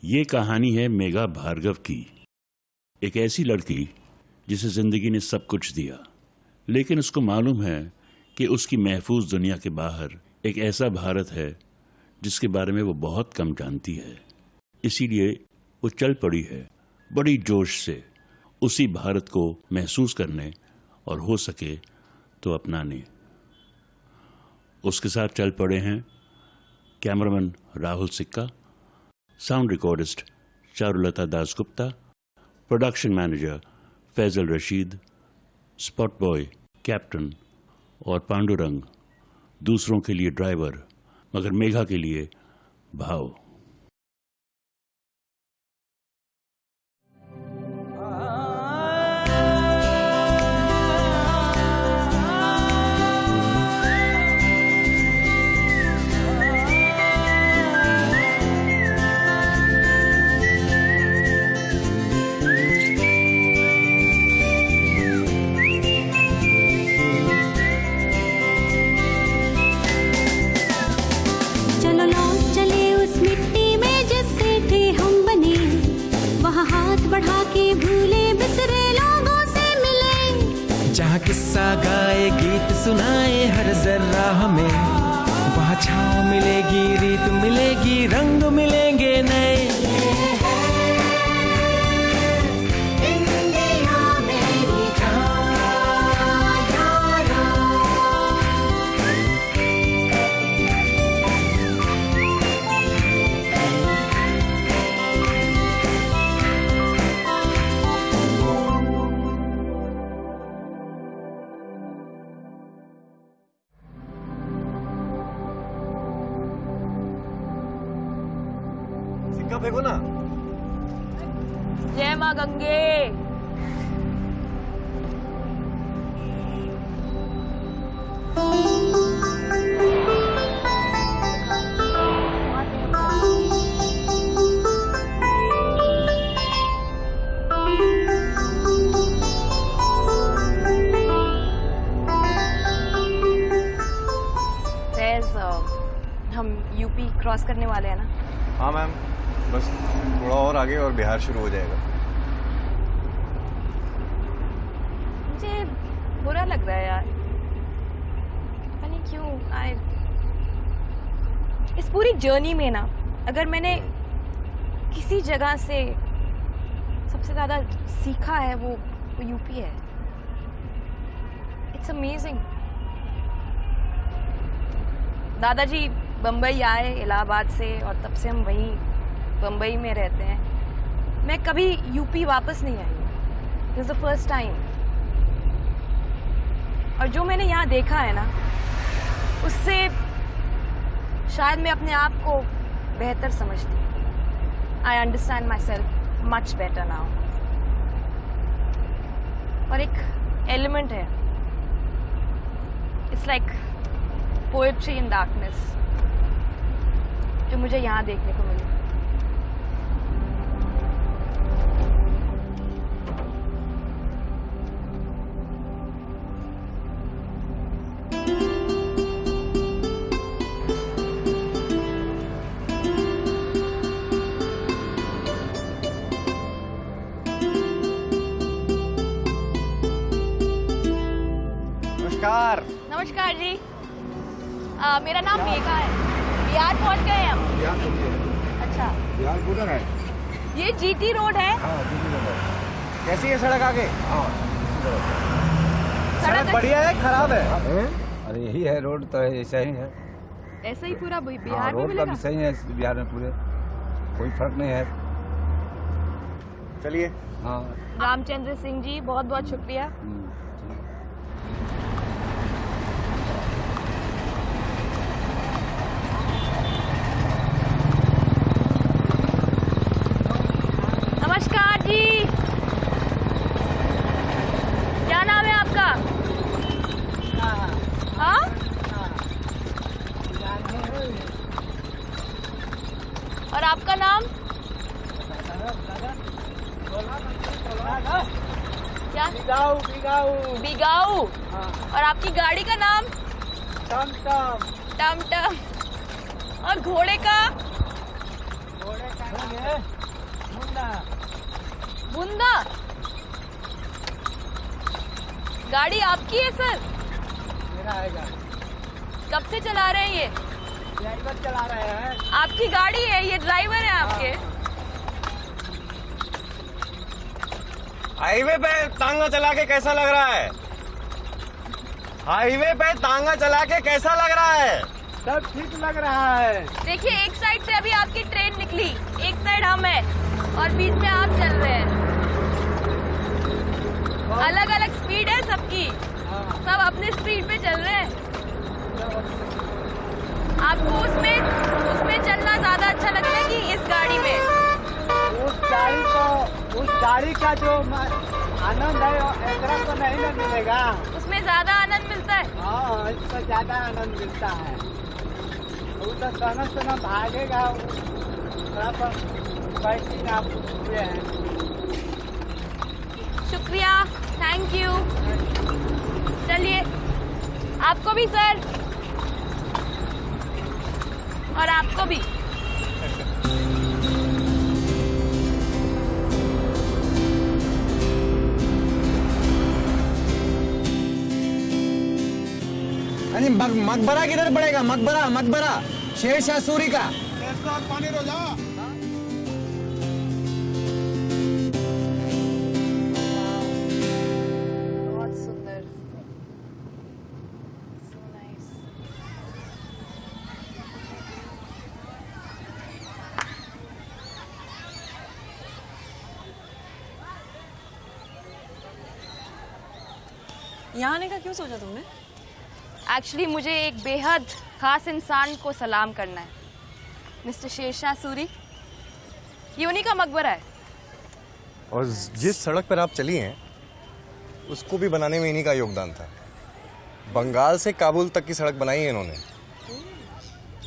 ये कहानी है मेघा भार्गव की। एक ऐसी लड़की जिसे जिंदगी ने सब कुछ दिया, लेकिन उसको मालूम है कि उसकी महफूज दुनिया के बाहर एक ऐसा भारत है जिसके बारे में वो बहुत कम जानती है। इसीलिए वो चल पड़ी है बड़ी जोश से उसी भारत को महसूस करने और हो सके तो अपनाने। उसके साथ चल पड़े हैं cameraman Rahul Sikka, sound recordist Charulata Dasgupta, production manager Faizal Rashid, spot boy captain और पांडुरंग, दूसरों के लिए ड्राइवर मगर मेघा के लिए भाव। बढ़ा के भूले बिसरे लोगों से मिले, जहाँ किस्सा गाए गीत सुनाए हर जर्रा हमें, वहाँ छाँव मिलेगी रीत मिलेगी रंग मिलेंगे नए। देखो ना। जय मां गंगे। हम यूपी क्रॉस करने वाले हैं ना? हाँ मैम, बस थोड़ा और आगे और बिहार शुरू हो जाएगा। मुझे बुरा लग रहा है यार, पता नहीं क्यों। इस पूरी जर्नी में ना, अगर मैंने किसी जगह से सबसे ज्यादा सीखा है वो यूपी है। It's amazing. दादाजी बम्बई आए इलाहाबाद से और तब से हम वहीं बम्बई में रहते हैं। मैं कभी यूपी वापस नहीं आई, this is the first time. और जो मैंने यहाँ देखा है ना, उससे शायद मैं अपने आप को बेहतर समझती हूँ। I understand my self much better now. और एक एलिमेंट है, it's like poetry in darkness, जो मुझे यहाँ देखने को मिली। नमस्कार। नमस्कार जी। मेरा नाम मेघा है। बिहार पहुंच गए हैं हम। बिहार अच्छा, बिहार किधर है? ये जीटी रोड है। हाँ, जीटी रोड है। कैसी है सड़क आगे? हाँ, सड़क बढ़िया है खराब है? अरे यही है रोड, तो ऐसा ही है। ऐसा ही पूरा बिहार में रोड मिलेगा? का भी सही है बिहार में, पूरे कोई फर्क नहीं है। चलिए। हाँ, रामचंद्र सिंह जी, बहुत बहुत शुक्रिया। नमस्कार जी, क्या नाम है आपका? हाँ, और आपका नाम क्या? बिगाऊ बिगाऊ। बिगाऊ। और आपकी गाड़ी का नाम? टम टम। टम टम। और घोड़े का? बुंदा, गाड़ी आपकी है सर? मेरा है गाड़ी। कब से चला रहे हैं ये? ड्राइवर चला रहे हैं। आपकी गाड़ी है, ये ड्राइवर है आपके? हाईवे पे तांगा चला के कैसा लग रहा है? हाईवे पे तांगा चला के कैसा लग रहा है? सब ठीक लग रहा है। देखिए, एक साइड से अभी आपकी ट्रेन निकली, एक साइड हम है और बीच में आप चल रहे हैं। अलग अलग स्पीड है सबकी, सब अपने स्पीड पे चल रहे हैं। आपको उसमें चलना ज्यादा अच्छा लगता है कि इस गाड़ी में? उस गाड़ी का जो आनंद है एकरा को नहीं ना मिलेगा। उसमें ज्यादा आनंद मिलता है। हाँ, इसको ज्यादा आनंद मिलता है। वो तो सोना भागेगा, थोड़ा पर बैठिंग आप हुए हैं। शुक्रिया, थैंक यू। चलिए, आपको भी सर, और आपको भी। अरे मकबरा किधर पड़ेगा? मकबरा शेरशाह सूरी का। पानी रोजा। बहुत सुंदर, so nice। यहाँ आने का क्यों सोचा तुमने? एक्चुअली मुझे एक बेहद खास इंसान को सलाम करना है, मिस्टर शेरशाह सूरी। ये उन्हीं का मकबरा है। और जिस सड़क पर आप चली हैं उसको भी बनाने में इन्हीं का योगदान था। बंगाल से काबुल तक की सड़क बनाई है इन्होंने।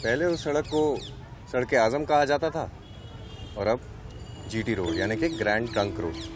पहले उस सड़क को सड़क आजम कहा जाता था और अब जीटी रोड यानी कि ग्रैंड ट्रंक रोड।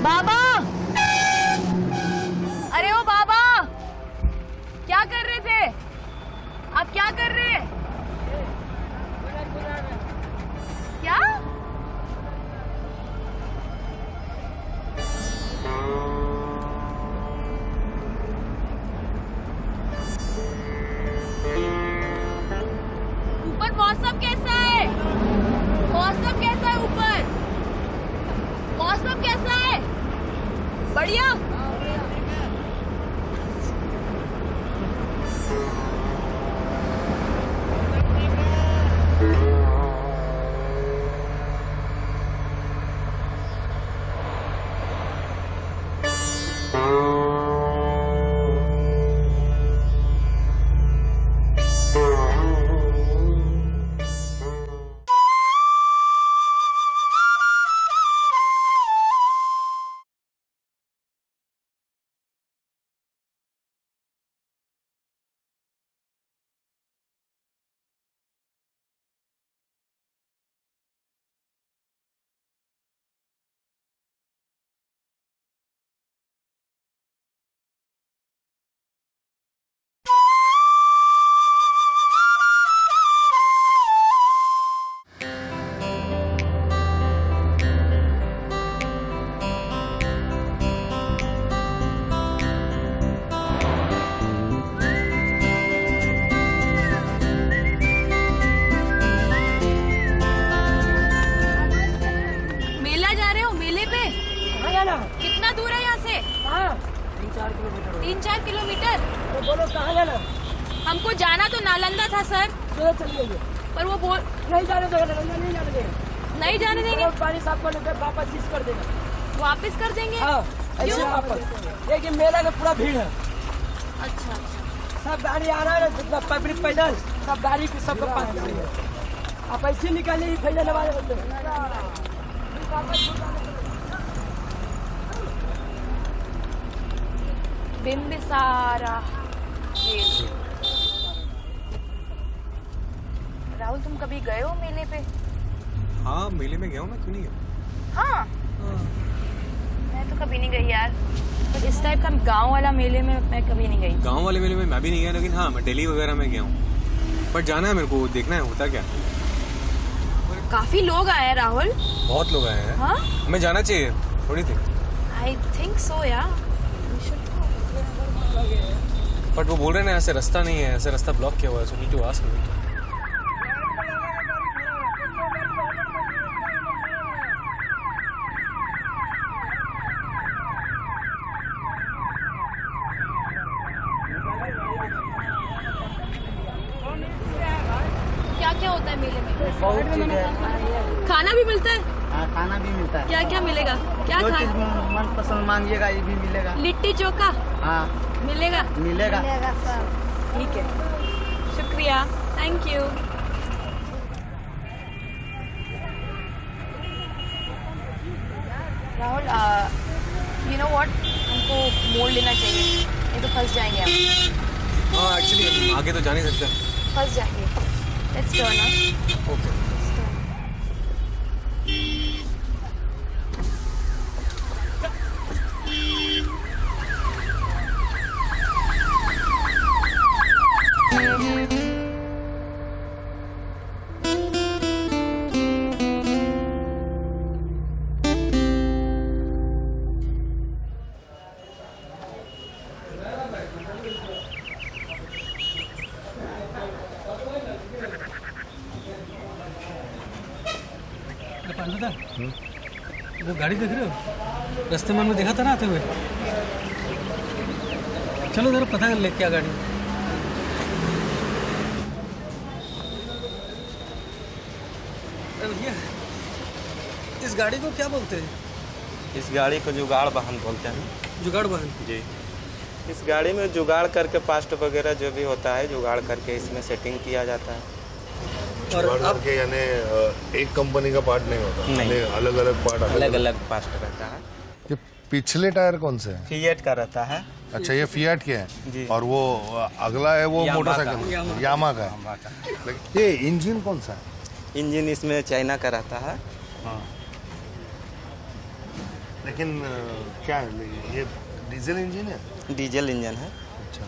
बाबा, अरे ओ बाबा, क्या कर रहे थे आप? क्या कर रहे हैं? क्या? ऊपर मौसम कैसा है? मौसम कैसा है ऊपर? मौसम कैसा है? बढ़िया। 3-4 किलोमीटर? तो बोलो कहाँ जाना? हमको जाना तो नालंदा था सर, चलो चलिए। पर वो बोल नहीं जाने देगा, नहीं जाने देगा। नहीं जाने देंगे। और पानी साफ करने पे वापस इस कर देगा। वापस कर देंगे? हाँ, ऐसे क्यों? वापस। ये कि मेला में पूरा भीड़ है, अच्छा अच्छा। सब गाड़ी आ रहा है, जितना पब्लिक पैदल, सब गाड़ी की सबका पास गाड़ी है। आप ऐसे निकालिए ही फैलने वाले होते हैं। बिंबिसारा झील। राहुल तुम कभी गए हो मेले पे? हाँ मेले में गया हूँ मैं, क्यों नहीं गया? हाँ मैं तो कभी नहीं गई यार, पर इस टाइप का गांव वाला मेले में मैं कभी नहीं गई। गांव वाले मेले में मैं भी नहीं गया, लेकिन हाँ मैं दिल्ली वगैरह में गया हूँ। पर जाना है मेरे को, देखना है होता क्या। काफी लोग आए हैं राहुल। बहुत लोग आए हैं। हाँ हमें जाना चाहिए, थोड़ी थी। आई थिंक सो यार। बट वो बोल रहे हैं ना ऐसे रास्ता नहीं है, ऐसे रास्ता ब्लॉक किया हुआ है, सो नीड टू आस्क। क्या क्या होता है मेले में? बहुत चीज है। खाना भी मिलता है? हाँ, खाना भी मिलता है। क्या क्या मिलेगा? क्या जो चीज खाना? मन पसंद मांगिएगा ये भी मिलेगा। लिट्टी चोखा हाँ मिलेगा? मिलेगा। ठीक है, शुक्रिया, thank you. Rahul you know what, हमको मोड़ लेना चाहिए, नहीं तो फंस जाएंगे हम। हाँ एक्चुअली आगे तो जा नहीं सकते। फंस जाएंगे। लेट्स टर्न ना। ओके। वो गाड़ी देख रहे हो? रास्ते में हमने देखा था ना आते हुए। चलो जरा पता कर ले क्या गाड़ी। भैया इस गाड़ी को क्या बोलते हैं? इस गाड़ी को जुगाड़ वाहन बोलते हैं। जुगाड़ वाहन। जी, इस गाड़ी में जुगाड़ करके पास्ट वगैरह जो भी होता है जुगाड़ करके इसमें सेटिंग किया जाता है। और आप के यानी एक कंपनी का पार्ट नहीं होता, नहीं। अलग अलग पार्ट अलग अलग पास्ट रहता है। ये पिछले टायर कौन से हैं? फिएट का रहता है। अच्छा ये फिएट के जी। हैं और वो अगला है वो यामा मोटरसाइकिल यामा का है। लेकिन ये इंजन कौन सा है? इंजन इसमें चाइना का रहता है। हाँ लेकिन क्या है ये डीजल इंजन है? डीजल इंजन है। अच्छा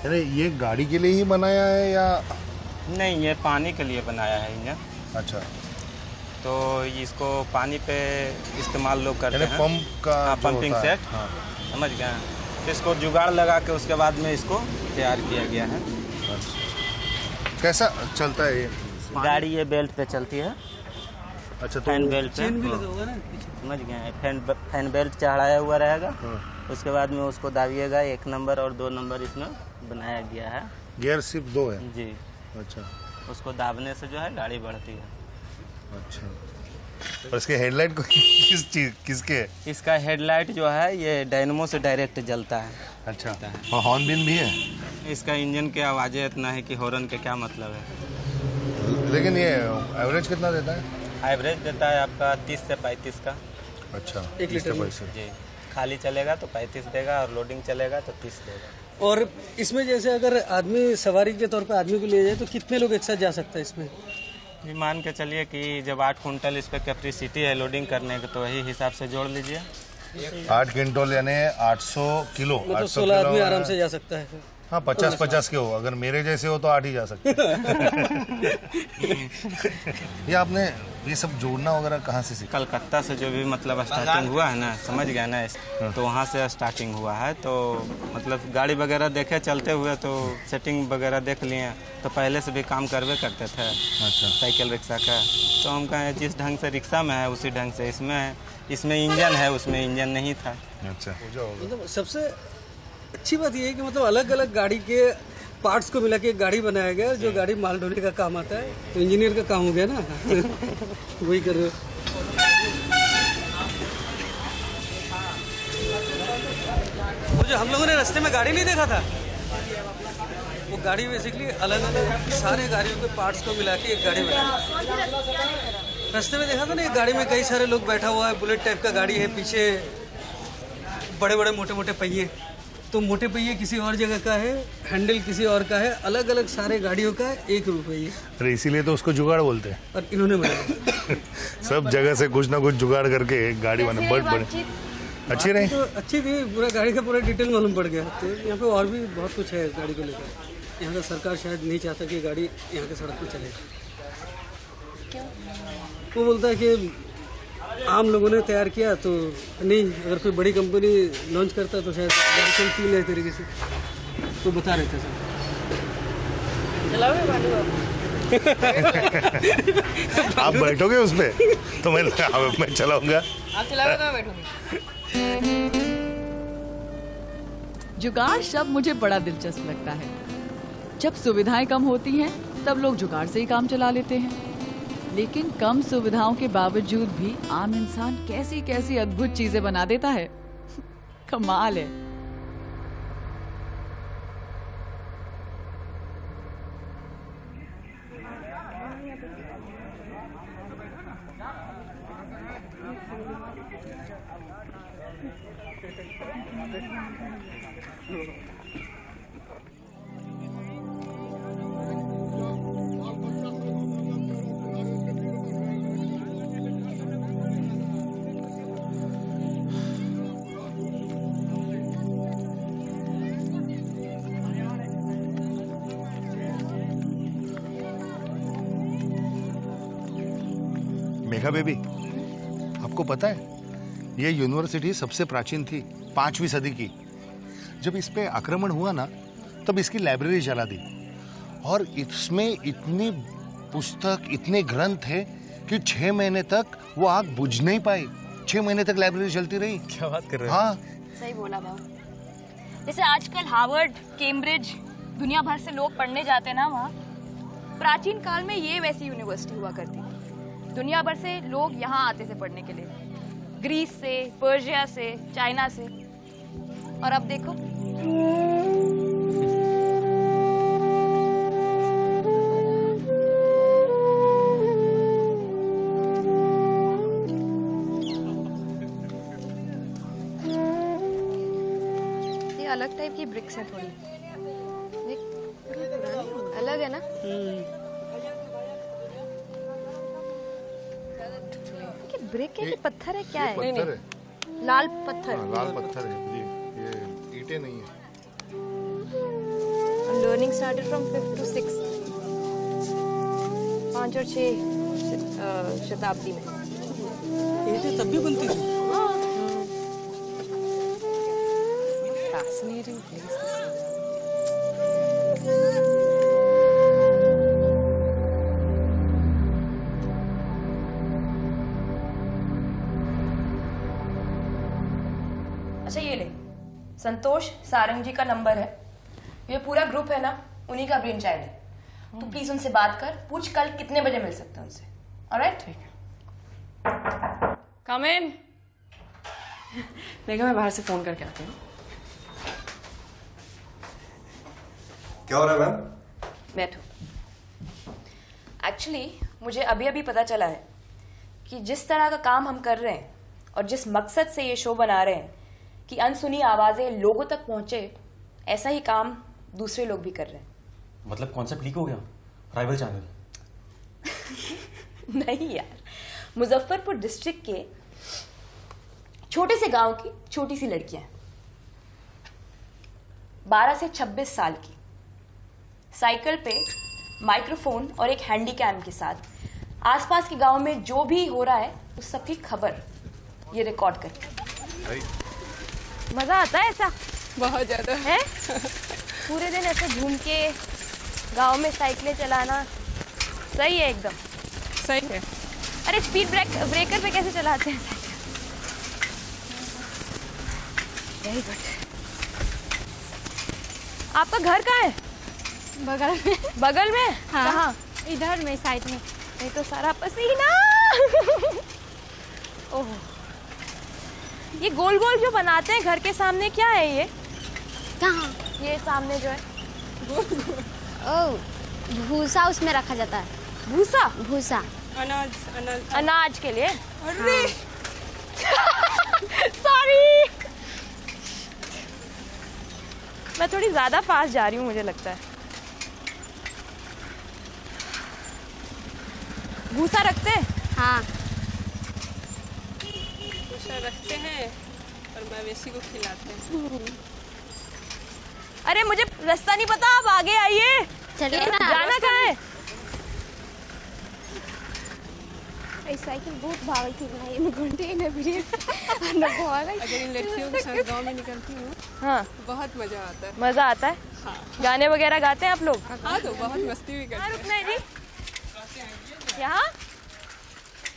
यानी ये गाड़ी के लिए ही बनाया है या? नहीं, ये पानी के लिए बनाया है इंजन। अच्छा तो इसको पानी पे इस्तेमाल लोग करते यानी हैं। पंप का हाँ, जो पंपिंग होता है। सेट। हाँ। समझ गए। तो इसको जुगाड़ लगा के उसके बाद में इसको तैयार किया गया है। अच्छा। कैसा चलता है ये? गाड़ी ये बेल्ट पे चलती है। अच्छा तो फैन बेल्ट पे। चेन भी लगा होगा ना? समझ गए। फैन बेल्ट चढ़ाया हुआ रहेगा। हाँ। उसके बाद में उसको दाबिएगा, 1 नंबर और 2 नंबर इसमें बनाया गया है। गियर सिर्फ 2 है? जी, अच्छा उसको दाबने से जो है गाड़ी बढ़ती है। अच्छा और इसके हेडलाइट को किसके? इसका हेडलाइट जो है ये डायनमो से डायरेक्ट जलता है। अच्छा और हॉर्न बिन भी है? इसका इंजन की आवाज़ें इतना है कि हॉर्न के क्या मतलब है। लेकिन ये एवरेज कितना देता है? एवरेज देता है आपका 30 से 35 का। अच्छा 1 लीटर में। पैसे। जी, खाली चलेगा तो 35 देगा और लोडिंग चलेगा तो 30 देगा। और इसमें जैसे अगर आदमी सवारी के तौर पे आदमी को ले जाए तो कितने लोग एक साथ जा सकता है इसमें? जी, मान के चलिए कि जब 8 कुंटल इस पर कैपेसिटी है लोडिंग करने की तो वही हिसाब से जोड़ लीजिए। 8 क्विंटल यानी 800 किलो। मतलब 800 16 आदमी किलो आराम से जा सकता है। हाँ 50-50 के हो, अगर मेरे जैसे हो तो 8 ही जा सकते हैं। ये आपने ये सब जोड़ना वगैरह कहाँ से सीखा? कलकत्ता से जो भी मतलब स्टार्टिंग हुआ है ना, समझ गए ना, तो वहाँ से स्टार्टिंग हुआ है। तो मतलब गाड़ी वगैरह देखे चलते हुए तो सेटिंग वगैरह देख लिए, तो पहले से भी काम करवे करते थे। अच्छा साइकिल रिक्शा का। तो हम कहें जिस ढंग से रिक्शा में है उसी ढंग से इसमें इसमें इंजन है, उसमें इंजन नहीं था। अच्छा हो जाओगे। मतलब सबसे अच्छी बात ये है कि मतलब अलग अलग गाड़ी के पार्ट्स को मिला के एक गाड़ी बनाया गया जो गाड़ी माल ढोने का काम आता है। तो इंजीनियर का काम हो गया ना वही कर रहे हो। वो जो हम लोगों ने रास्ते में गाड़ी नहीं देखा था, वो गाड़ी बेसिकली अलग अलग सारे गाड़ियों के पार्ट्स को मिला के एक गाड़ी बनाई। रास्ते में देखा था ना, एक गाड़ी में कई सारे लोग बैठा हुआ है, बुलेट टाइप का गाड़ी है, पीछे बड़े बड़े मोटे मोटे पहिए, तो मोटे पहिए किसी और जगह का है, हैंडल किसी और का है, अलग अलग सारे गाड़ियों का एक रूप है ये। अरे इसीलिए तो उसको जुगाड़ बोलते हैं। और इन्होंने बनाया सब जगह से कुछ ना कुछ जुगाड़ करके एक गाड़ी बना। बड़े अच्छी रही तो अच्छी थी, पूरा गाड़ी का पूरा डिटेल मालूम पड़ गया। तो यहाँ पे और भी बहुत कुछ है गाड़ी को लेकर। यहाँ का सरकार शायद नहीं चाहता कि गाड़ी यहाँ के सड़क पर चले। वो बोलता है कि आम लोगों ने तैयार किया तो नहीं, अगर कोई बड़ी कंपनी लॉन्च करता तो शायद गाड़ी चलती नहीं तरीके से। तो बता रहे थे सर। आप बैठोगे उस पे तो मैं चलाऊंगा। आप चलाओगे तो मैं बैठूंगी। जुगाड़ शब्द मुझे बड़ा दिलचस्प लगता है। जब सुविधाएं कम होती हैं तब लोग जुगाड़ से ही काम चला लेते हैं, लेकिन कम सुविधाओं के बावजूद भी आम इंसान कैसी कैसी अद्भुत चीजें बना देता है। कमाल है। मेघा बेबी, आपको पता है ये यूनिवर्सिटी सबसे प्राचीन थी, 5वीं सदी की। जब इस पे आक्रमण हुआ ना तब इसकी लाइब्रेरी जला दी, और इसमें इतनी पुस्तक, इतने ग्रंथ थे कि 6 महीने तक वो आग बुझ नहीं पाई। 6 महीने तक लाइब्रेरी चलती रही। क्या बात कर रहे हो? हाँ सही बोला बाबू। जैसे आजकल हार्वर्ड, कैम्ब्रिज, दुनिया भर से लोग पढ़ने जाते हैं ना वहाँ, प्राचीन काल में ये वैसी यूनिवर्सिटी हुआ करती थी। दुनिया भर से लोग यहाँ आते थे पढ़ने के लिए, ग्रीस से, पर्शिया से, चाइना से। और अब देखो, ये अलग टाइप की ब्रिक्स है थोड़ी, अलग है ना। ब्रिक है कि पत्थर है, क्या है? पत्थर है। लाल पत्थर। हाँ, लाल पत्थर है ये ईंटें नहीं है। Learning started from 5th to 6th, 5 और 6 शताब्दी में। ये तब भी बनती थी। Fascinating place to see. अच्छा ये ले, संतोष सारंग जी का नंबर है। ये पूरा ग्रुप है ना, उन्हीं का ब्रेन चाइल्ड है। तो प्लीज उनसे बात कर, पूछ कल कितने बजे मिल सकते हैं उनसे। ऑलराइट, ठीक है। कम इन। देखा, मैं बाहर से फोन करके आती हूँ। क्या हो रहा है मैम? बैठो। एक्चुअली मुझे अभी अभी पता चला है कि जिस तरह का काम हम कर रहे हैं और जिस मकसद से ये शो बना रहे हैं कि अनसुनी आवाजें लोगों तक पहुंचे, ऐसा ही काम दूसरे लोग भी कर रहे हैं। मतलब कॉन्सेप्ट लीक हो गया, राइवल चैनल। नहीं यार, मुजफ्फरपुर डिस्ट्रिक्ट के छोटे से गांव की छोटी सी लड़कियां हैं, 12 से 26 साल की, साइकिल पे माइक्रोफोन और एक हैंडी कैम के साथ आसपास के गांव में जो भी हो रहा है उस सब की खबर ये रिकॉर्ड करके। मजा आता है ऐसा? बहुत ज्यादा है। पूरे दिन ऐसे घूम के गांव में साइकिलें चलाना सही है, एकदम सही है। अरे स्पीड ब्रेकर पे कैसे चलाते हैं साइकिल? Very good. आपका घर कहाँ है? बगल में। बगल में? हाँ। कहाँ? इधर में साइड में। ये तो सारा पसीना। ओह, ये गोल गोल जो बनाते हैं घर के सामने, क्या है ये? कहाँ? ये सामने जो है ओह, भूसा उसमें रखा जाता है। भूसा? भूसा अनाज के लिए। अरे सॉरी, मैं थोड़ी ज्यादा फास्ट जा रही हूँ मुझे लगता है। भूसा रखते हैं? हाँ। भूसा रखते हैं और मवेशी को खिलाते हैं। अरे मुझे रास्ता नहीं पता, आप आगे आइए। चलिए ना। जाना कहाँ है? साइकिल बहुत भागल थी ना, ये घंटे न भिड़े न भागा। अगर इन लड़कियों के साथ गांव में निकलती हूँ हाँ, बहुत मजा आता है। मजा आता है? हाँ। गाने वगैरह गाते हैं आप लोग? हाँ, तो बहुत मस्ती भी करते हैं। रुकना है जी। यहाँ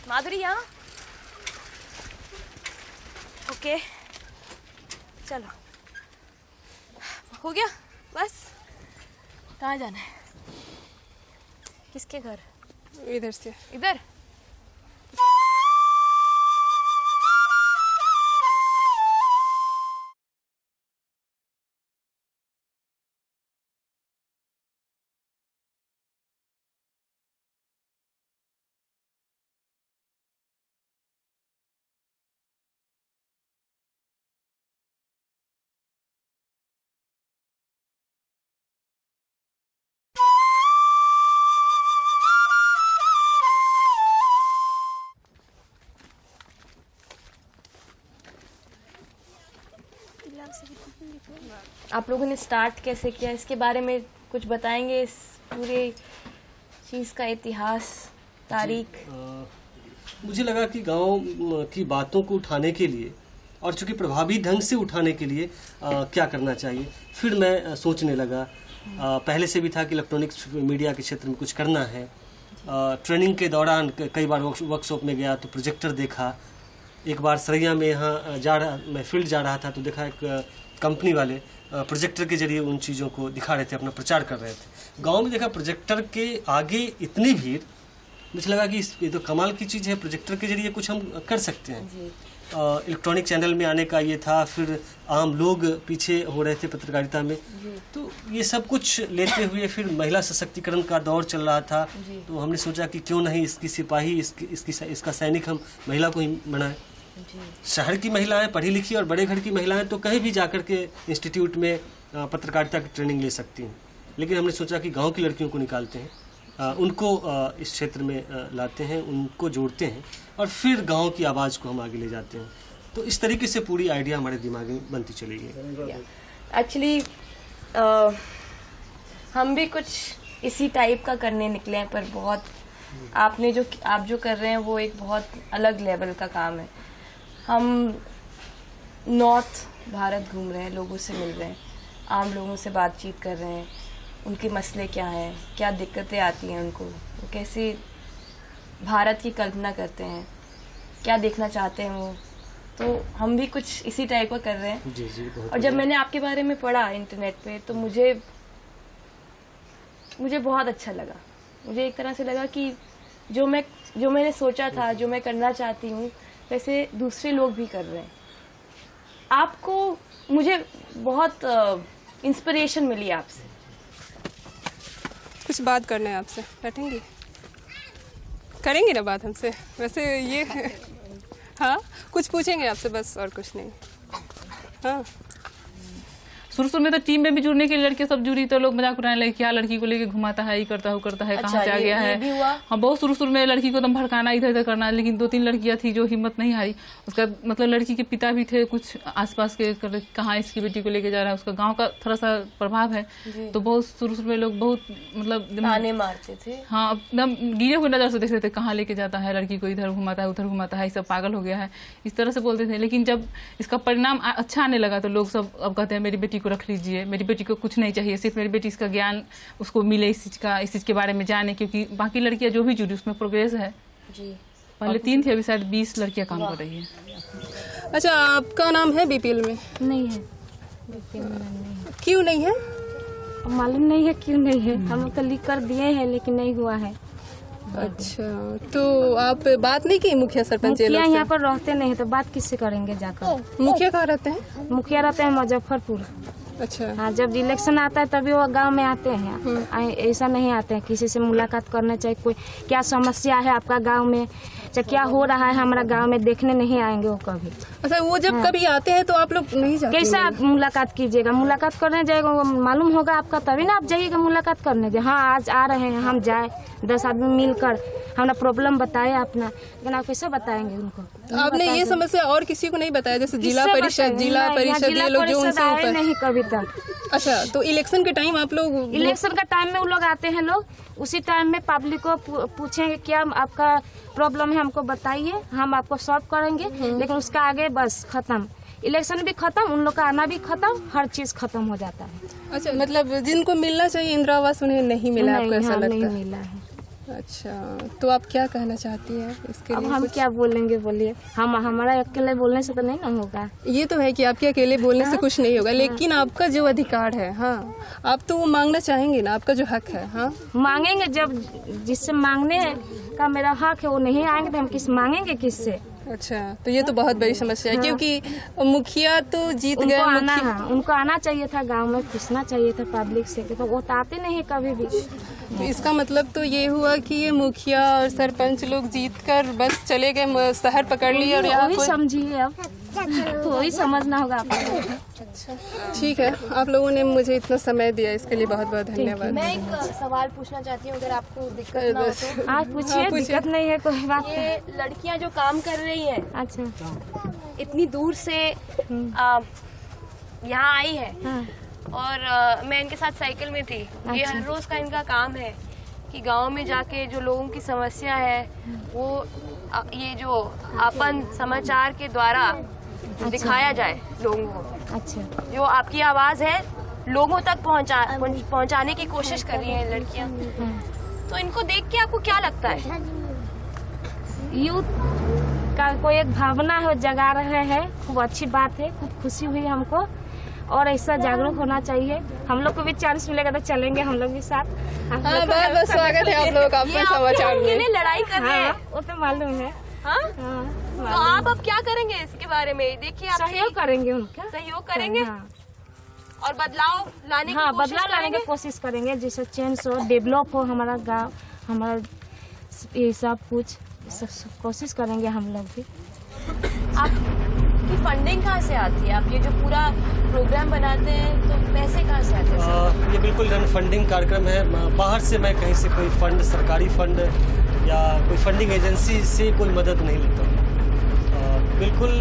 माधुरी, यहाँ। ओके चलो, हो गया बस। कहाँ जाना है? किसके घर? इधर से। इधर? आप लोगों ने स्टार्ट कैसे किया, इसके बारे में कुछ बताएंगे? इस पूरे चीज़ का इतिहास, तारीख। मुझे लगा कि गांव की बातों को उठाने के लिए और चूंकि प्रभावी ढंग से उठाने के लिए क्या करना चाहिए, फिर मैं सोचने लगा। पहले से भी था कि इलेक्ट्रॉनिक्स मीडिया के क्षेत्र में कुछ करना है। ट्रेनिंग के दौरान कई बार वर्कशॉप में गया तो प्रोजेक्टर देखा। एक बार सरैया में यहाँ मैं फील्ड जा रहा था तो देखा एक कंपनी वाले प्रोजेक्टर के जरिए उन चीज़ों को दिखा रहे थे, अपना प्रचार कर रहे थे। गांव में देखा प्रोजेक्टर के आगे इतनी भीड़, मुझे लगा कि ये तो कमाल की चीज़ है, प्रोजेक्टर के जरिए कुछ हम कर सकते हैं। इलेक्ट्रॉनिक चैनल में आने का ये था, फिर आम लोग पीछे हो रहे थे पत्रकारिता में, तो ये सब कुछ लेते हुए फिर महिला सशक्तिकरण का दौर चल रहा था। तो हमने सोचा कि क्यों नहीं इसकी सिपाही, इसका सैनिक हम महिला को ही बनाएं। शहर की महिलाएं पढ़ी लिखी और बड़े घर की महिलाएं तो कहीं भी जाकर के इंस्टीट्यूट में पत्रकारिता की ट्रेनिंग ले सकती हैं, लेकिन हमने सोचा कि गांव की लड़कियों को निकालते हैं, उनको इस क्षेत्र में लाते हैं, उनको जोड़ते हैं और फिर गांव की आवाज़ को हम आगे ले जाते हैं। तो इस तरीके से पूरी आइडिया हमारे दिमाग में बनती चली गई। एक्चुअली हम भी कुछ इसी टाइप का करने निकले हैं, पर बहुत आप जो कर रहे हैं वो एक बहुत अलग लेवल का काम है। हम नॉर्थ भारत घूम रहे हैं, लोगों से मिल रहे हैं, आम लोगों से बातचीत कर रहे हैं, उनके मसले क्या हैं, क्या दिक्कतें आती हैं उनको, वो कैसे भारत की कल्पना करते हैं, क्या देखना चाहते हैं वो। तो हम भी कुछ इसी टाइप का कर रहे हैं। जी, और जब मैंने आपके बारे में पढ़ा इंटरनेट पे तो मुझे बहुत अच्छा लगा। मुझे एक तरह से लगा कि जो मैंने सोचा था, जो मैं करना चाहती हूँ, वैसे दूसरे लोग भी कर रहे हैं। आपको मुझे बहुत इंस्पिरेशन मिली आपसे। कुछ बात करना है आपसे, बैठेंगे? करेंगे ना बात हमसे? वैसे ये हाँ, कुछ पूछेंगे आपसे बस, और कुछ नहीं। हाँ, शुरू में तो टीम में भी जुड़ने के लिए लड़के सब जुड़ी तो लोग मजाक उड़ाने लगे, क्या लड़की को लेके घुमाता है, ये करता है, कहाँ से आ गया है। हाँ, बहुत शुरू में लड़की को एकदम भड़काना, इधर उधर करना, लेकिन 2-3 लड़कियां थी जो हिम्मत नहीं हारी। उसका मतलब लड़की के पिता भी थे कुछ आसपास के, कहाँ इसकी बेटी को लेके जा रहा है, उसका गाँव का थोड़ा सा प्रभाव है। तो बहुत शुरू में लोग बहुत मतलब ताने मारते थे। हाँ, एकदम गिरे हुए नजर से देखते थे, कहाँ लेके जाता है लड़की को, इधर घुमाता है, उधर घुमाता है, सब पागल हो गया है, इस तरह से बोलते थे। लेकिन जब इसका परिणाम अच्छा आने लगा तो लोग सब अब कहते हैं मेरी बेटी को रख लीजिए, मेरी बेटी को कुछ नहीं चाहिए, सिर्फ मेरी बेटी इसका ज्ञान उसको मिले, इस चीज के बारे में जाने, क्योंकि बाकी लड़कियां जो भी जुड़ी उसमें प्रोग्रेस है। जी, पहले 3 थी, अभी शायद 20 लड़कियां काम कर रही है। अच्छा, आपका नाम है बीपीएल में? नहीं है, बीपीएल में नहीं। क्यों नहीं है? मालूम नहीं है क्यों नहीं है। हम लोग तो लिख कर दिए हैं लेकिन नहीं हुआ है। अच्छा, तो आप बात नहीं की मुखिया सरपंच? मुखिया यहाँ पर रहते नहीं तो बात किससे करेंगे जाकर? मुखिया कहाँ रहते हैं? मुखिया रहते हैं मुजफ्फरपुर। अच्छा। हाँ, जब इलेक्शन आता है तभी वो गांव में आते हैं, ऐसा नहीं आते हैं। किसी से मुलाकात करना चाहिए, कोई क्या समस्या है आपका गांव में, चाहे क्या हो रहा है हमारा गांव में, देखने नहीं आएंगे वो कभी। अच्छा, वो जब कभी आते हैं तो आप लोग नहीं जाते? कैसे आप मुलाकात कीजिएगा? मुलाकात करने जाएगा वो मालूम होगा आपका तभी ना आप जाइएगा मुलाकात करने। हाँ, आज आ रहे हैं हम, जाए 10 आदमी मिलकर हमारा प्रॉब्लम बताए अपना, लेकिन आप कैसे बताएंगे उनको? आपने ये समस्या और किसी को नहीं बताया? जैसे जिला परिषद ये लोग जो उनसे ऊपर? नहीं कभी तक। अच्छा, तो इलेक्शन के टाइम आप लोग? इलेक्शन का टाइम में वो लोग आते हैं, लोग उसी टाइम में पब्लिक को पूछेंगे क्या आपका प्रॉब्लम है, हमको बताइए, हम आपको सॉल्व करेंगे। लेकिन उसका आगे बस खत्म, इलेक्शन भी खत्म, उन लोग का आना भी खत्म, हर चीज खत्म हो जाता है। अच्छा, मतलब जिनको मिलना चाहिए इंदिरा आवास उन्हें नहीं मिला? आपको ऐसा लगता है? नहीं मिला है। अच्छा, तो आप क्या कहना चाहती हैं इसके अब लिए? हम क्या बोलेंगे, बोलिए। हम हमारा अकेले बोलने से तो नहीं ना होगा। ये तो है कि आपके अकेले बोलने से कुछ नहीं होगा, लेकिन आपका जो अधिकार है, हाँ, आप तो वो मांगना चाहेंगे ना, आपका जो हक है। हाँ, मांगेंगे, जब जिससे मांगने का मेरा हक है वो नहीं आएंगे तो हम किस मांगेंगे किससे? अच्छा, तो ये तो बहुत बड़ी समस्या है। क्योंकि मुखिया तो जीत गए, उनको आना चाहिए था गांव में, पूछना चाहिए था पब्लिक से, तो वो आते नहीं कभी भी। तो इसका मतलब तो ये हुआ कि ये मुखिया और सरपंच लोग जीत कर बस चले गए, शहर पकड़ लिए और यहाँ समझिए, अब तो वही समझना होगा आपको। ठीक है, आप लोगों ने मुझे इतना समय दिया, इसके लिए बहुत बहुत धन्यवाद। मैं एक सवाल पूछना चाहती हूँ, अगर आपको दिक्कत ना हो तो। आप पूछिए, दिक्कत नहीं है कोई बात। ये लड़कियाँ जो काम कर रही हैं, अच्छा, इतनी दूर से यहाँ आई है, और मैं इनके साथ साइकिल में थी। ये हर रोज का इनका काम है कि गांव में जाके जो लोगों की समस्या है वो ये जो अपन समाचार के द्वारा दिखाया जाए लोगों को। अच्छा, जो आपकी आवाज है लोगों तक पहुंचाने की कोशिश कर रही हैं लड़कियां। तो इनको देख के आपको क्या लगता है? यूथ का कोई एक भावना है, वो जगा रहे हैं, खूब अच्छी बात है, खूब खुशी हुई हमको, और ऐसा जागरूक होना चाहिए। हम लोग को भी चांस मिलेगा तो चलेंगे हम लोग भी साथ। बहुत स्वागत है आप लोग का अपने समाचार में। लड़ाई कर रहे हैं, वो तो मालूम है। तो आप अब क्या करेंगे इसके बारे में? देखिए, आप सहयोग करेंगे, उनका सहयोग करेंगे और बदलाव लाने की बदलाव लाने की कोशिश करेंगे, जिससे चेंज हो, डेवलप हो हमारा गाँव, हमारा ये सब कुछ कोशिश करेंगे हम लोग भी। आपकी फंडिंग कहाँ से आती है? आप ये जो पूरा प्रोग्राम बनाते हैं तो पैसे कहाँ से आते हैं? ये बिल्कुल रन फंडिंग कार्यक्रम है। बाहर से मैं कहीं से कोई फंड, सरकारी फंड या कोई फंडिंग एजेंसी से कोई मदद नहीं लेता हूँ। बिल्कुल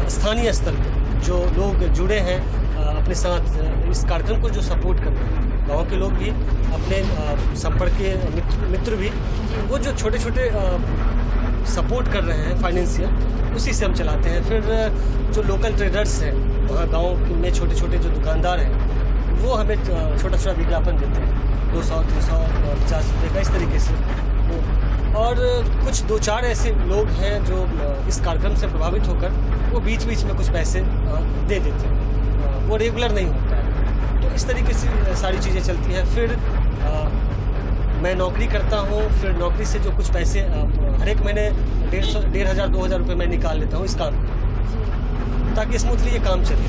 स्थानीय स्तर पर जो लोग जुड़े हैं अपने साथ, इस कार्यक्रम को जो सपोर्ट कर रहे हैं, गाँव के लोग भी, अपने संपर्क के मित्र भी, वो जो छोटे छोटे सपोर्ट कर रहे हैं फाइनेंशियल, उसी से हम चलाते हैं। फिर जो लोकल ट्रेडर्स हैं वहाँ गांव में, छोटे छोटे जो दुकानदार हैं, वो हमें छोटा छोटा विज्ञापन देते हैं, 200, 300, 50 रुपये का, इस तरीके से। और कुछ 2-4 ऐसे लोग हैं जो इस कार्यक्रम से प्रभावित होकर वो बीच बीच में कुछ पैसे दे देते हैं, वो रेगुलर नहीं होता है। तो इस तरीके से सारी चीज़ें चलती हैं। फिर मैं नौकरी करता हूँ, फिर नौकरी से जो कुछ पैसे हर एक महीने 1,500-2,000 रुपये मैं निकाल लेता हूँ इस काम में, ताकि स्मूथली ये काम चले।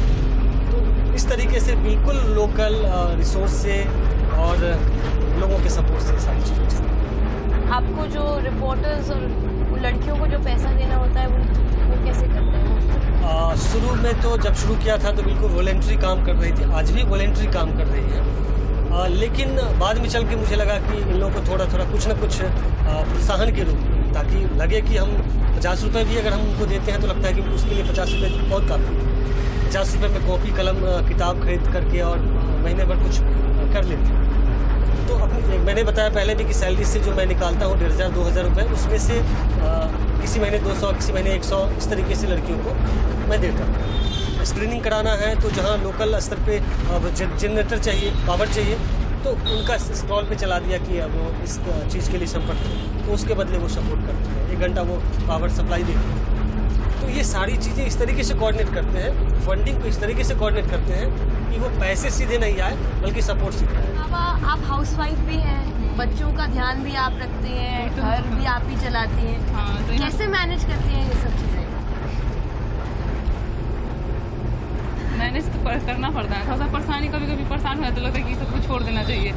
तो इस तरीके से बिल्कुल लोकल रिसोर्स से और लोगों के सपोर्ट से सारी चीज़ें चलती हैं। आपको जो रिपोर्टर्स और लड़कियों को जो पैसा देना होता है वो कैसे करते हैं? शुरू में तो जब शुरू किया था तो बिल्कुल वॉलेंट्री काम कर रही थी, आज भी वॉलेंट्री काम कर रही है। लेकिन बाद में चल के मुझे लगा कि इन लोगों को थोड़ा थोड़ा कुछ ना कुछ प्रोत्साहन के रूप में, ताकि लगे कि हम 50 रुपये भी अगर हम उनको देते हैं तो लगता है कि उसके लिए 50 रुपये बहुत काफ़ी है। 50 रुपये में कॉपी कलम किताब खरीद करके और महीने भर कुछ कर लेते हैं। तो मैंने बताया पहले भी कि सैलरी से जो मैं निकालता हूँ 1,500-2,000 रुपये, उसमें से किसी महीने 200, किसी महीने 100, इस तरीके से लड़कियों को मैं देता हूँ। स्क्रीनिंग कराना है तो जहाँ लोकल स्तर पे जनरेटर चाहिए, पावर चाहिए, तो उनका स्टॉल पे चला दिया कि वो इस चीज़ के लिए संपर्क करें, तो उसके बदले वो सपोर्ट करते हैं। 1 घंटा वो पावर सप्लाई देते हैं। तो ये सारी चीज़ें इस तरीके से कोऑर्डिनेट करते हैं, फंडिंग को इस तरीके से कोऑर्डिनेट करते हैं कि वो पैसे सीधे नहीं आए बल्कि सपोर्ट सीधे आए। आप हाउसवाइफ भी हैं, बच्चों का ध्यान भी आप रखते हैं, घर भी आप ही चलाती हैं, तो कैसे मैनेज करती हैं ये सब चीज़ें? मैनेज तो करना पड़ता है, थोड़ा सा परेशानी, कभी कभी परेशान हो जाता है, लगता है कि सब कुछ छोड़ देना चाहिए,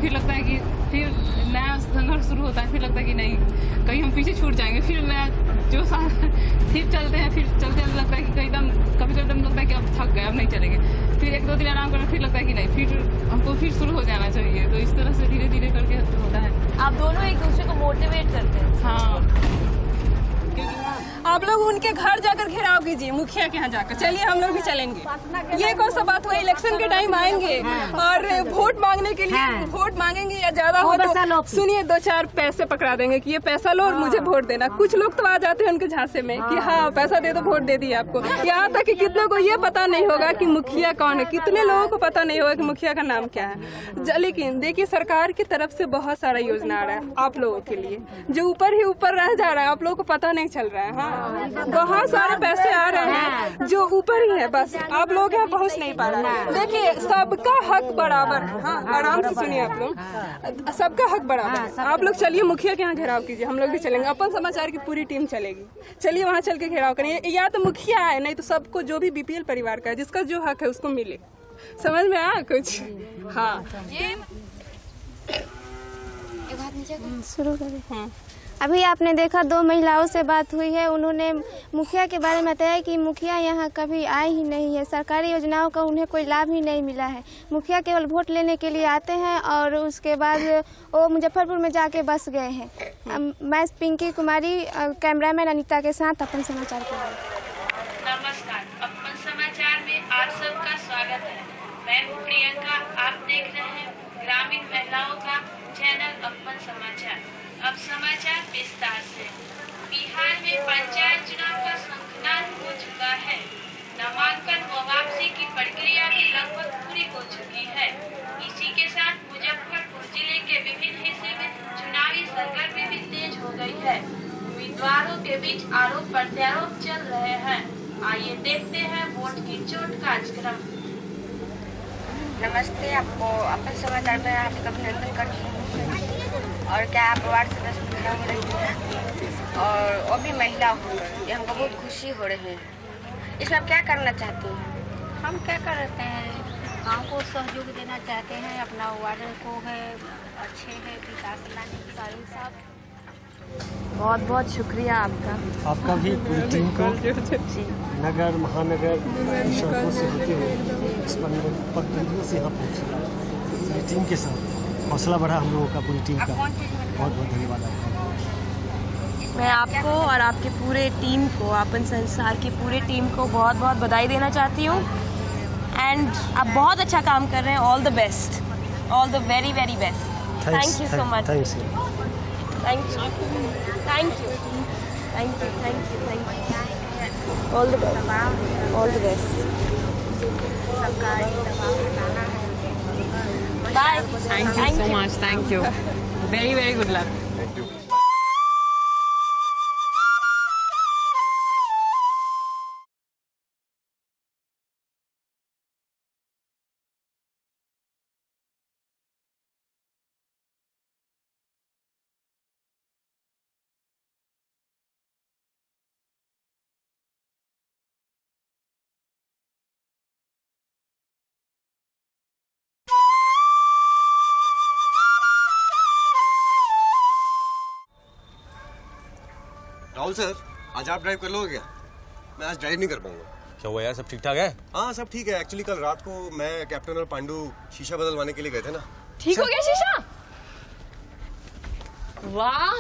फिर लगता है कि फिर नया संघर्ष शुरू होता है, फिर लगता है कि नहीं कहीं हम पीछे छूट जाएंगे, फिर नया जो फिर चलते हैं, फिर चलते लगता है कि कभी एकदम लगता है कि अब थक गए, अब नहीं चलेंगे, फिर 1-2 दिन आराम करना, फिर लगता है कि नहीं फिर हमको फिर शुरू हो जाना चाहिए। तो इस तरह से धीरे धीरे करके होता है। आप दोनों एक दूसरे को मोटिवेट करते हैं? हाँ। आप लोग उनके घर जाकर घेराव कीजिए, मुखिया के यहाँ जाकर। चलिए हम लोग भी चलेंगे। ये कौन सा बात हुआ, इलेक्शन के टाइम आएंगे और वोट मांगने के लिए वोट मांगेंगे या ज्यादा हो तो सुनिए 2-4 पैसे पकड़ा देंगे कि ये पैसा लो और मुझे वोट देना। कुछ लोग तो आ जाते हैं उनके झांसे में कि हाँ पैसा दे दो वोट दे दिए आपको। यहाँ तक कि कितने को ये पता नहीं होगा कि मुखिया कौन है, कितने लोगों को पता नहीं होगा कि मुखिया का नाम क्या है। लेकिन देखिए सरकार की तरफ से बहुत सारा योजना आ रहा है आप लोगों के लिए, जो ऊपर ही ऊपर रह जा रहा है, आप लोगों को पता नहीं चल रहा है। हाँ बहुत सारे पैसे आ रहे हैं जो ऊपर ही है, बस आप लोग यहाँ पहुँच नहीं पा रहे हैं। देखिए सबका हक बराबर है। हाँ आराम से सुनिए आप लोग, सबका हक बराबर है। आप लोग चलिए मुखिया के यहाँ घेराव कीजिए, हम लोग भी चलेंगे, अपन समाचार की पूरी टीम चलेगी। चलिए वहाँ चल के घेराव करिए, या तो मुखिया है नहीं तो सबको जो भी बीपीएल परिवार का है जिसका जो हक है उसको मिले। समझ में आया कुछ? हाँ शुरू करें। अभी आपने देखा 2 महिलाओं से बात हुई है, उन्होंने मुखिया के बारे में बताया कि मुखिया यहाँ कभी आए ही नहीं है, सरकारी योजनाओं का उन्हें कोई लाभ ही नहीं मिला है। मुखिया केवल वोट लेने के लिए आते हैं और उसके बाद वो मुजफ्फरपुर में जाके बस गए हैं। मैं पिंकी कुमारी, कैमरामैन अनीता के साथ अपन समाचार के लिए। नमस्कार, अपन समाचार में आप सबका स्वागत है। मैं हूँ प्रियंका, आप देख रहे हैं ग्रामीण महिलाओं का चैनल अपन समाचार। अब समाचार विस्तार से। बिहार में पंचायत चुनाव का संकलन हो चुका है। नामांकन व वापसी की प्रक्रिया भी लगभग पूरी हो चुकी है। इसी के साथ मुजफ्फरपुर जिले के विभिन्न हिस्से में चुनावी सरगर्मी भी तेज हो गई है। उम्मीदवारों के बीच आरोप प्रत्यारोप चल रहे हैं। आइए देखते हैं वोट की चोट कार्यक्रम। नमस्ते, आपको अपन समाचार में हार्दिक अभिनंदन करती हूँ। और क्या आप वार्ड सदस्य महिला हो रही हैं और वो भी महिला होकर, ये हमको बहुत खुशी हो रही है। इसमें आप क्या करना चाहती हैं? हम क्या करते हैं, गांव को सहयोग देना चाहते हैं, अपना वार्ड को है अच्छे है विकास लाने की सारी साहब। बहुत बहुत शुक्रिया आपका भी पूरी टीम को नगर महानगर सड़कों से होते हुए इस पगडंडियों से यहाँ पहुँचे, पूरी टीम के साथ हौसला बढ़ा हम लोगों का, पूरी टीम का बहुत बहुत धन्यवाद आपका। मैं आपको और आपके पूरे टीम को, अपन संसार की पूरे टीम को बहुत बहुत बधाई देना चाहती हूँ। एंड आप बहुत अच्छा काम कर रहे हैं। All the best, all the very very best. Thank you so much. Thank you, thank you, thank you, thank you, thank you, thank you. All the best, all the best. Bye. Thank you so much, thank you, very very good luck. Thank you. Rahul sir, आज आप drive कर लोगे क्या? मैं आज drive नहीं कर पाऊंगा। क्या हुआ यार, सब ठीक ठाक है? हाँ सब ठीक है। एक्चुअली कल रात को मैं, कैप्टन और पांडू शीशा बदलवाने के लिए गए थे ना। ठीक हो गया शीशा? वाह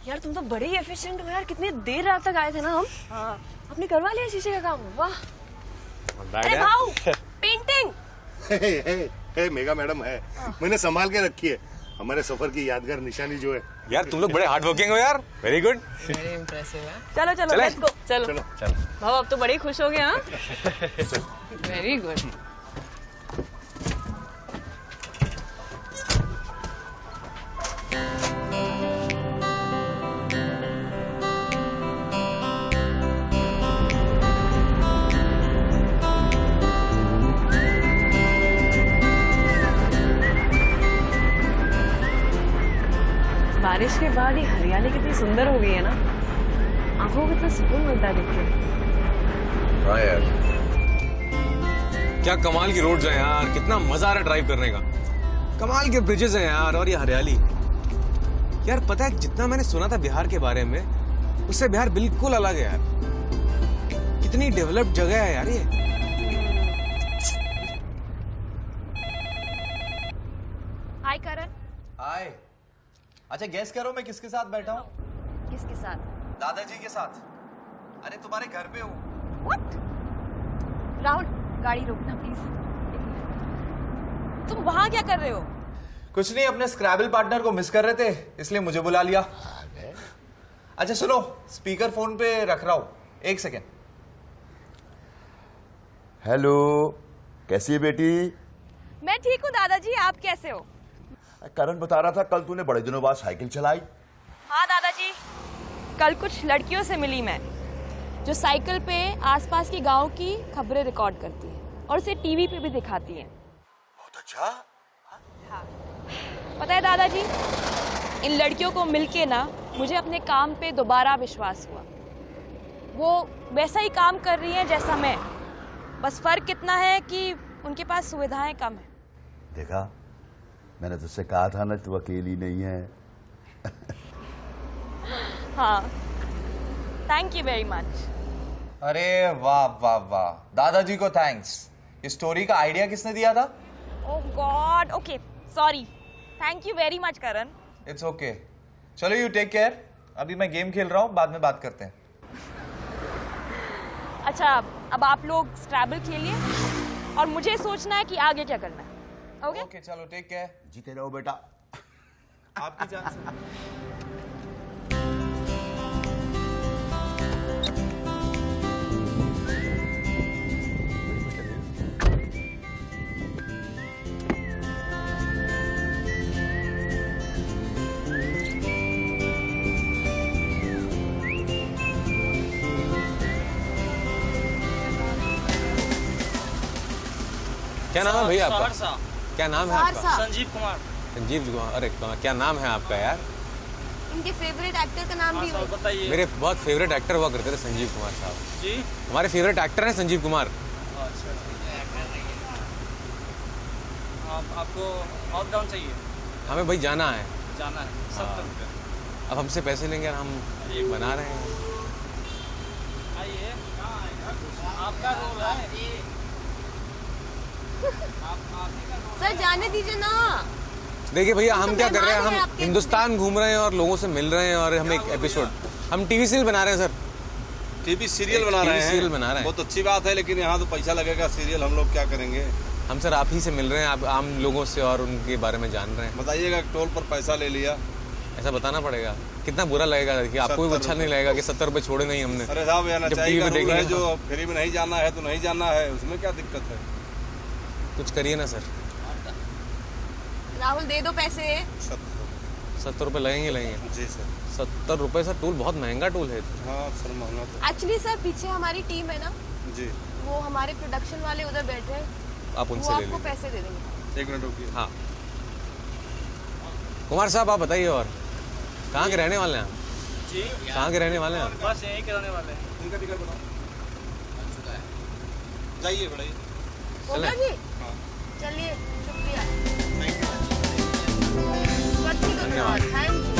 यार, तुम तो बड़े एफिशिएंट हो यार। कितनी देर रात तक आए थे ना हम। हाँ। आपने करवा लिया शीशे का काम। वाह। अरे भाऊ, पेंटिंग मेगा मैडम है, मैंने संभाल के रखी है, हमारे सफर की यादगार निशानी जो है। यार तुम लोग बड़े हार्ड वर्किंग हो यार, वेरी गुड, वेरी इम्प्रेसिव है। चलो चलो लेट्स गो। चलो चलो भाऊ, अब तो बड़े खुश हो गए। हाँ वेरी गुड। के बाद ये हरियाली कितनी सुंदर हो गई है ना, आंखों को कितना सुकून मिलता है देख के। हाँ यार, क्या कमाल की रोड्स हैं यार, कितना मजा आ रहा है ड्राइव करने का। कमाल के ब्रिजेस हैं यार, और ये हरियाली। यार पता है, जितना मैंने सुना था बिहार के बारे में, उससे बिहार बिल्कुल अलग है यार। कितनी डेवलप्ड जगह है यार ये। हाय करण। हाय। अच्छा गेस करो मैं किसके साथ बैठा हूँ? किसके साथ? दादाजी के साथ। अरे तुम्हारे घर पे हूँ। What? राहुल गाड़ी रोकना प्लीज। तुम वहां क्या कर रहे हो? कुछ नहीं, अपने स्क्रैबल पार्टनर को मिस कर रहे थे, इसलिए मुझे बुला लिया। अच्छा सुनो, स्पीकर फोन पे रख रहा हूँ, 1 सेकेंड। हेलो, कैसी है बेटी? मैं ठीक हूँ दादाजी, आप कैसे हो? करण बता रहा था कल तूने बड़े दिनों बाद साइकिल चलाई। हाँ दादाजी, कल कुछ लड़कियों से मिली मैं, जो साइकिल पे आसपास के गांव की खबरें रिकॉर्ड करती हैं और उसे टीवी पे भी दिखाती हैं। बहुत अच्छा। हाँ। पता है दादाजी, इन लड़कियों को मिलके ना मुझे अपने काम पे दोबारा विश्वास हुआ। वो वैसा ही काम कर रही हैं जैसा मैं, बस फर्क कितना है कि उनके पास सुविधाएं कम है। देखा, मैंने तुझसे कहा था ना तू अकेली नहीं है। हाँ, थैंक यू वेरी मच। अरे वाह वाह वाह, दादाजी को थैंक्स। इस स्टोरी का आइडिया किसने दिया था? Oh God, okay sorry, thank you very much Karan. It's okay. चलो यू टेक केयर, अभी मैं गेम खेल रहा हूँ, बाद में बात करते हैं। अच्छा, अब आप लोग स्क्रैबल खेलिए और मुझे सोचना है कि आगे क्या करना है। ओके ओके, चलो टेक केयर। जीते रहो बेटा। आपकी जान से। क्या नाम है भैया आपका? क्या नाम है आपका? संजीव कुमार। संजीव कुमार। अरे क्या नाम है आपका यार? इनके फेवरेट एक्टर का नाम भी बताइए। मेरे बहुत फेवरेट एक्टर हुआ करते थे संजीव कुमार साहब जी। हमारे फेवरेट एक्टर हैं संजीव कुमार। आपको अप डाउन चाहिए? हमें भाई जाना है। जाना है 70 रुपये। अब हमसे पैसे लेंगे, हम एक बना रहे हैं। आइए, आपका रोल है। सर जाने दीजिए ना। देखिए भैया, हम क्या कर रहे हैं, हम आपके हिंदुस्तान घूम रहे हैं और लोगों से मिल रहे हैं, और हम एक एपिसोड, हम टीवी सीरियल बना रहे हैं सर। टीवी सीरियल बना रहे हैं? सीरियल बना रहे हैं। बहुत अच्छी बात है, लेकिन यहाँ तो पैसा लगेगा। सीरियल हम लोग क्या करेंगे? हम सर आप ही से मिल रहे हैं, आप आम लोगों से, और उनके बारे में जान रहे हैं। बताइएगा, टोल पर पैसा ले लिया, ऐसा बताना पड़ेगा। कितना बुरा लगेगा कि आपको भी अच्छा नहीं लगेगा कि 70 रुपए छोड़े नहीं हमने। अरे साहब, यहाँ जब नचाई टीवी का पे रूल है, देखेंगे जो फ्री में नहीं जाना है तो नहीं जाना है, उसमें क्या दिक्कत है? कुछ करिए ना सर। राहुल दे दो पैसे। 70 रुपए लगेंगे। जी सर। 70 रुपए सर, टूल बहुत महंगा टूल है। हाँ सर, महंगा तो। एक्चुअली सर पीछे हमारी टीम है ना जी, वो हमारे प्रोडक्शन वाले उधर बैठे हैं, आप उनसे वो ले आपको लीजिए। पैसे दे देंगे। 1 मिनट रुकिए। हाँ कुमार साहब, आप बताइए, और कहाँ के रहने वाले हैं आप? जी, कहाँ के रहने वाले हैं आप? बस यहीं के रहने वाले हैं। इनका टिकट बताओ। जाइए बढ़ाइए। होगा जी? चलिए, शुक्रिया। धन्यवाद। Thank you.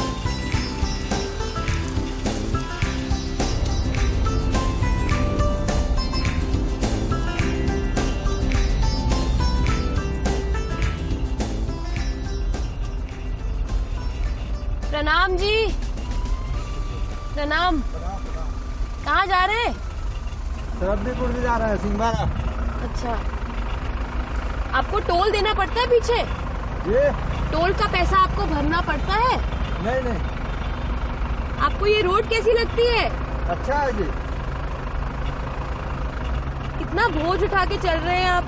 प्रणाम जी। प्रणाम। कहाँ जा रहे हैं? सरब्दीपुर से जा रहा है, सिंघवाड़ा। अच्छा, आपको टोल देना पड़ता है पीछे? जी। टोल का पैसा आपको भरना पड़ता है? नहीं नहीं। आपको ये रोड कैसी लगती है? अच्छा है जी। इतना बोझ उठा के चल रहे हैं आप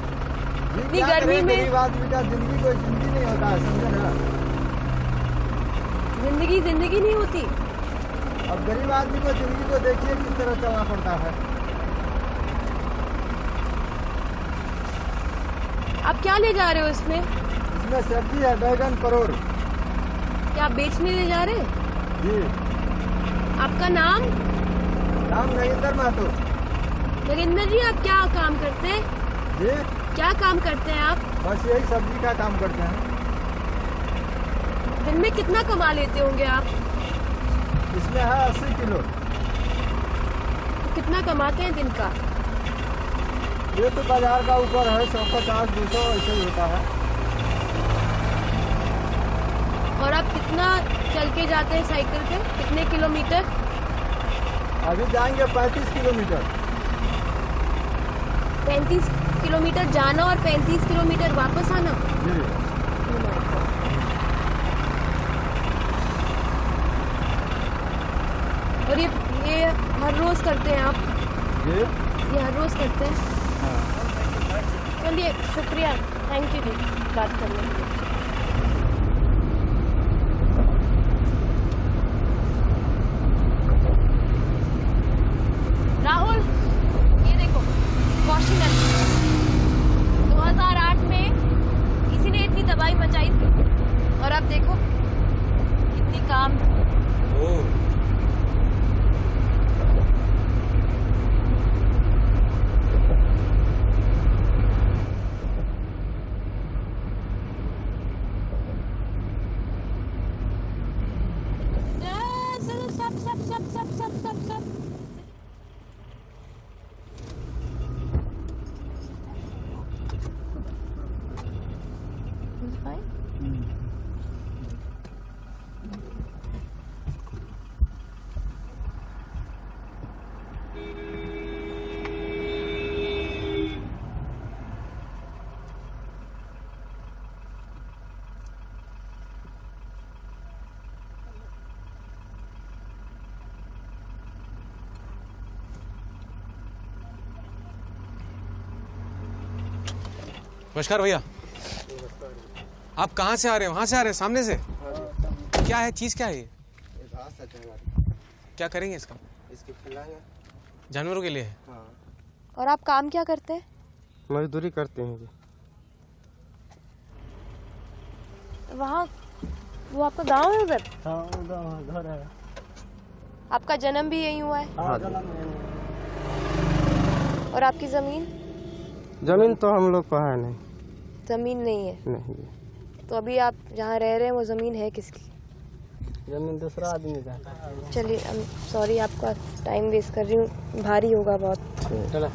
इतनी क्या गर्मी करें, में। गरीब आदमी का जिंदगी कोई जिंदगी नहीं होता है, समझे ना? जिंदगी जिंदगी नहीं होती। अब गरीब आदमी को जिंदगी को देखिए किस तरह चलना पड़ता है। आप क्या ले जा रहे हो इसमें? इसमें सब्जी है, बैगन, परोर। क्या आप बेचने ले जा रहे हैं? जी। आपका नाम? नाम नरेंद्र महतो। नरेंद्र जी, आप क्या काम करते हैं? जी। क्या काम करते हैं आप? बस यही सब्जी का काम करते हैं। दिन में कितना कमा लेते होंगे आप? इसमें है 80 किलो। कितना कमाते हैं दिन का? ये तो बाजार का ऊपर है, 150-200 ऐसे ही होता है। और आप कितना चल के जाते हैं साइकिल पे? कितने किलोमीटर? अभी जाएंगे 35 किलोमीटर। 35 किलोमीटर जाना और 35 किलोमीटर वापस आना? जी। और ये हर रोज करते हैं आप? जी। ये हर रोज करते हैं? चलिए, शुक्रिया, थैंक यू जी बात करने के लिए। राहुल, ये देखो वॉशिंग 2008 में किसी ने इतनी तबाही मचाई थी और अब देखो कितनी काम। सब नमस्कार भैया। आप कहाँ से आ रहे हैं? वहाँ से आ रहे हैं? सामने से? क्या है चीज? क्या है ये? क्या करेंगे इसका? इसके खिलाएंगे। जानवरों के लिए? हाँ। और आप काम क्या करते हैं? मजदूरी करते हैं जी। वहाँ वो आपका गांव है उधर? हाँ, घर है। आपका जन्म भी यहीं हुआ है? हाँ, और आपकी जमीन? जमीन तो हम लोग को है नहीं। जमीन नहीं है? नहीं। तो अभी आप जहाँ रह रहे हैं वो जमीन है किसकी? जमीन दूसरा आदमी का है। चलिए, सॉरी आपका टाइम वेस्ट कर रही हूँ, भारी होगा बहुत। चला।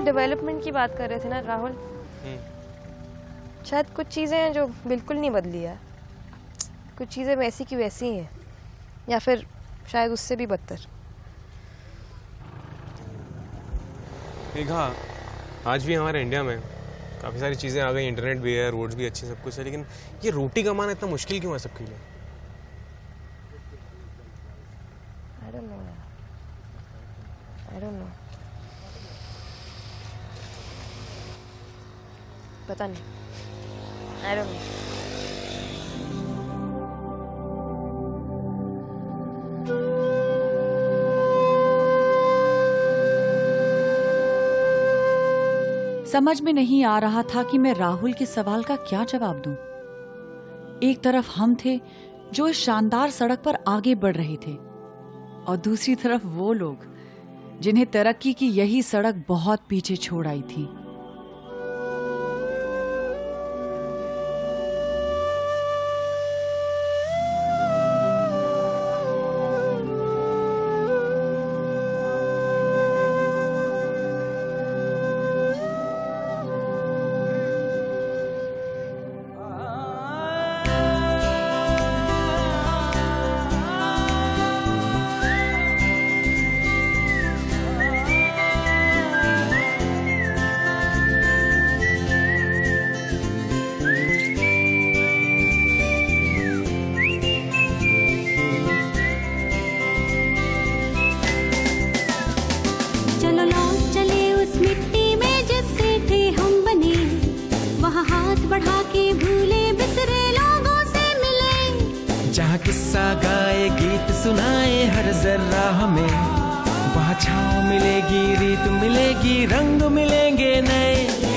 डेवलपमेंट की बात कर रहे थे ना राहुल? शायद कुछ चीज़ें हैं जो बिल्कुल नहीं बदली है, कुछ चीज़ें वैसी की वैसी हैं, या फिर शायद उससे भी बदतर। मेघा, आज भी हमारे इंडिया में काफ़ी सारी चीज़ें आ गई, इंटरनेट भी है, रोड्स भी अच्छे, सब कुछ है, लेकिन ये रोटी कमाना इतना मुश्किल क्यों है सबके लिए? I don't know. पता नहीं। I don't know. समझ में नहीं आ रहा था कि मैं राहुल के सवाल का क्या जवाब दूं। एक तरफ हम थे जो इस शानदार सड़क पर आगे बढ़ रहे थे, और दूसरी तरफ वो लोग जिन्हें तरक्की की यही सड़क बहुत पीछे छोड़ आई थी। जहाँ किस्सा गाए गीत सुनाए हर जर्रा हमें, वहाँ छाँव मिलेगी, रीत मिलेगी, रंग मिलेंगे नए।